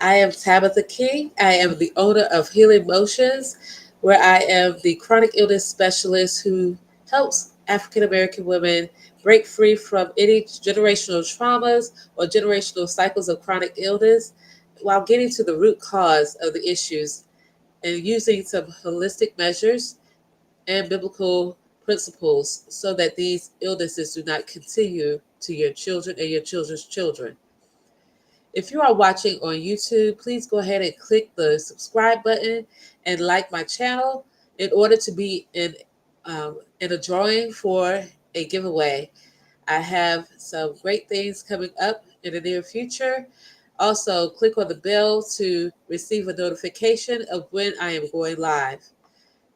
I am Tabitha King. I am the owner of Healing Motions, where I am the chronic illness specialist who helps African American women break free from any generational traumas or generational cycles of chronic illness while getting to the root cause of the issues and using some holistic measures and biblical principles so that these illnesses do not continue to your children and your children's children. If you are watching on YouTube, please go ahead and click the subscribe button and like my channel in order to be in a drawing for a giveaway. I have some great things coming up in the near future. Also, click on the bell to receive a notification of when I am going live.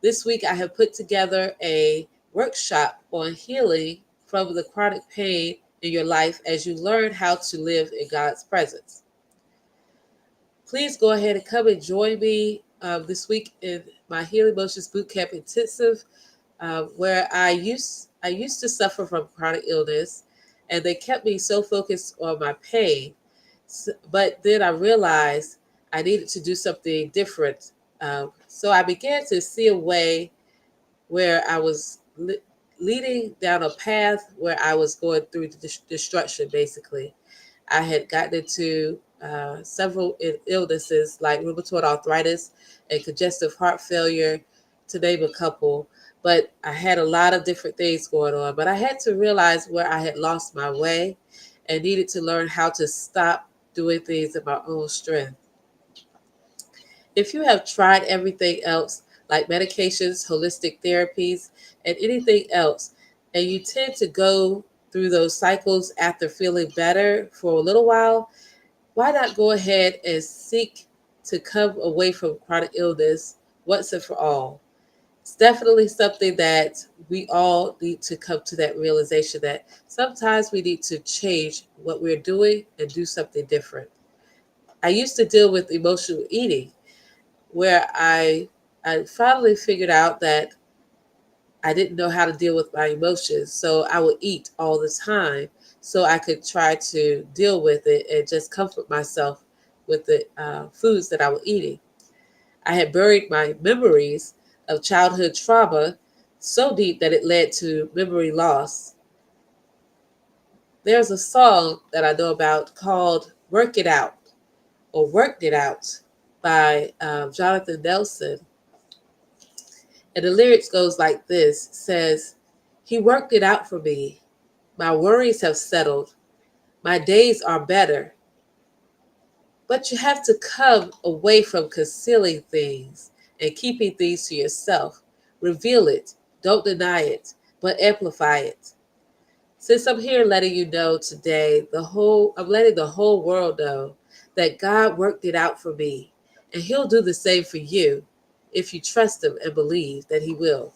This week, I have put together a workshop on healing from the chronic pain in your life as you learn how to live in God's presence. Please go ahead and come and join me this week in my Healing Motions Bootcamp Intensive, where I used to suffer from chronic illness, and they kept me so focused on my pain. But then I realized I needed to do something different. So I began to see a way where I was leading down a path where I was going through destruction, basically. I had gotten into several illnesses like rheumatoid arthritis and congestive heart failure, to name a couple. But I had a lot of different things going on. But I had to realize where I had lost my way and needed to learn how to stop doing things in my own strength. If you have tried everything else, like medications, holistic therapies, and anything else, and you tend to go through those cycles after feeling better for a little while, why not go ahead and seek to come away from chronic illness once and for all? It's definitely something that we all need to come to that realization that sometimes we need to change what we're doing and do something different. I used to deal with emotional eating where I finally figured out that I didn't know how to deal with my emotions. So I would eat all the time so I could try to deal with it and just comfort myself with the foods that I was eating. I had buried my memories of childhood trauma so deep that it led to memory loss. There's a song that I know about called Work It Out or Worked It Out by Jonathan Nelson. And the lyrics goes like this, says, "He worked it out for me. My worries have settled. My days are better." But you have to come away from concealing things and keeping things to yourself. Reveal it. Don't deny it, but amplify it. Since I'm here letting you know today, I'm letting the whole world know that God worked it out for me, and He'll do the same for you if you trust Him and believe that He will.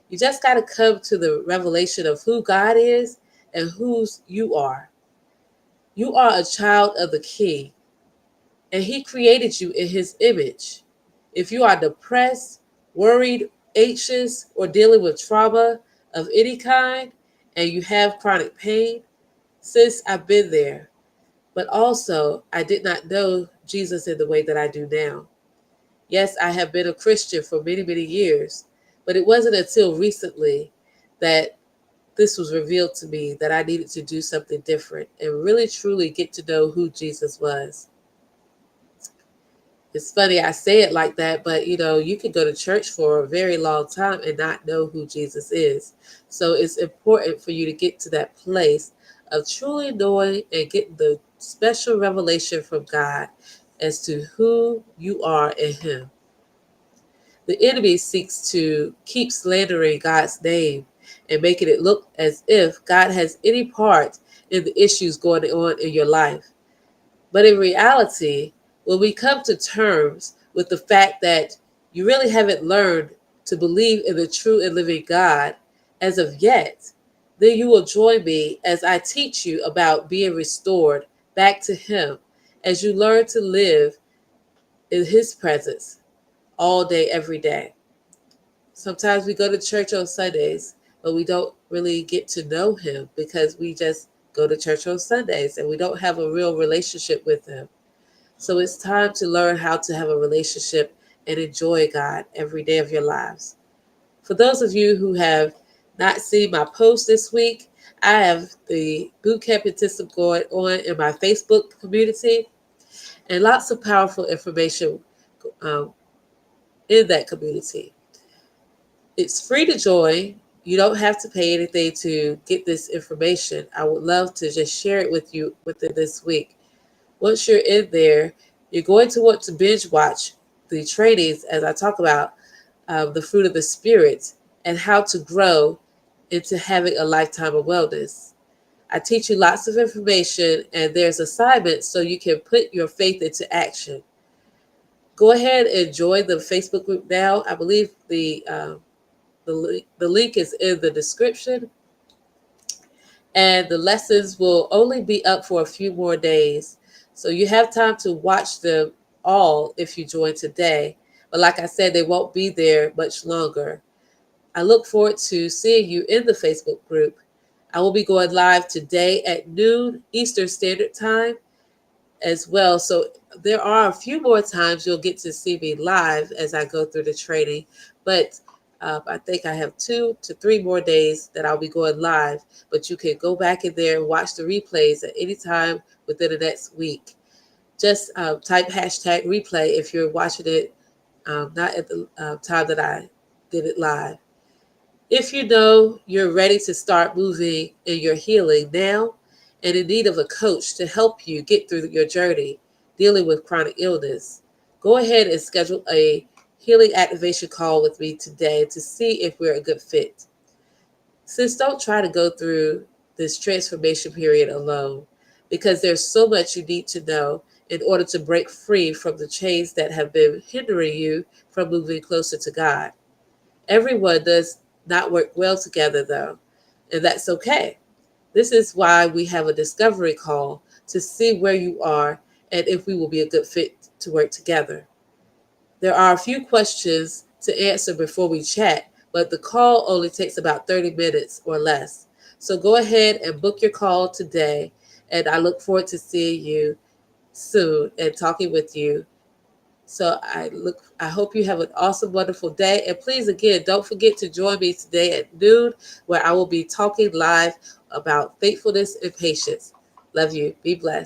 You just got to come to the revelation of who God is and whose you are. You are a child of the King, and He created you in His image. If you are depressed, worried, anxious, or dealing with trauma of any kind, and you have chronic pain, sis, I've been there. But also, I did not know Jesus in the way that I do now. Yes, I have been a Christian for many, many years, but it wasn't until recently that this was revealed to me that I needed to do something different and really truly get to know who Jesus was. It's funny I say it like that, but you could go to church for a very long time and not know who Jesus is. So it's important for you to get to that place of truly knowing and getting the special revelation from God as to who you are in Him. The enemy seeks to keep slandering God's name and making it look as if God has any part in the issues going on in your life. But in reality, when we come to terms with the fact that you really haven't learned to believe in the true and living God as of yet, then you will join me as I teach you about being restored back to Him as you learn to live in His presence all day, every day. Sometimes we go to church on Sundays, but we don't really get to know Him because we just go to church on Sundays and we don't have a real relationship with Him. So it's time to learn how to have a relationship and enjoy God every day of your lives. For those of you who have not seen my post this week, I have the Bootcamp intensive going on in my Facebook community and lots of powerful information um, in that community. It's free to join. You don't have to pay anything to get this information. I would love to just share it with you within this week. Once you're in there, you're going to want to binge watch the trainings as I talk about the fruit of the Spirit and how to grow into having a lifetime of wellness. I teach you lots of information and there's assignments so you can put your faith into action. Go ahead and join the Facebook group now. I believe the link is in the description, and the lessons will only be up for a few more days. So you have time to watch them all if you join today. But like I said, they won't be there much longer. I look forward to seeing you in the Facebook group. I will be going live today at noon Eastern Standard Time as well. So there are a few more times you'll get to see me live as I go through the training, but I think I have 2 to 3 more days that I'll be going live. But you can go back in there and watch the replays at any time within the next week. Just type hashtag replay if you're watching it not at the time that I did it live. If you know you're ready to start moving in your healing now and in need of a coach to help you get through your journey dealing with chronic illness, go ahead and schedule a healing activation call with me today to see if we're a good fit. Sis, don't try to go through this transformation period alone because there's so much you need to know in order to break free from the chains that have been hindering you from moving closer to God. Everyone does not work well together, though, and that's okay. This is why we have a discovery call to see where you are and if we will be a good fit to work together. There are a few questions to answer before we chat, but the call only takes about 30 minutes or less. So go ahead and book your call today, and I look forward to seeing you soon and talking with you. So I hope you have an awesome, wonderful day. And please, again, don't forget to join me today at noon, where I will be talking live about faithfulness and patience. Love you. Be blessed.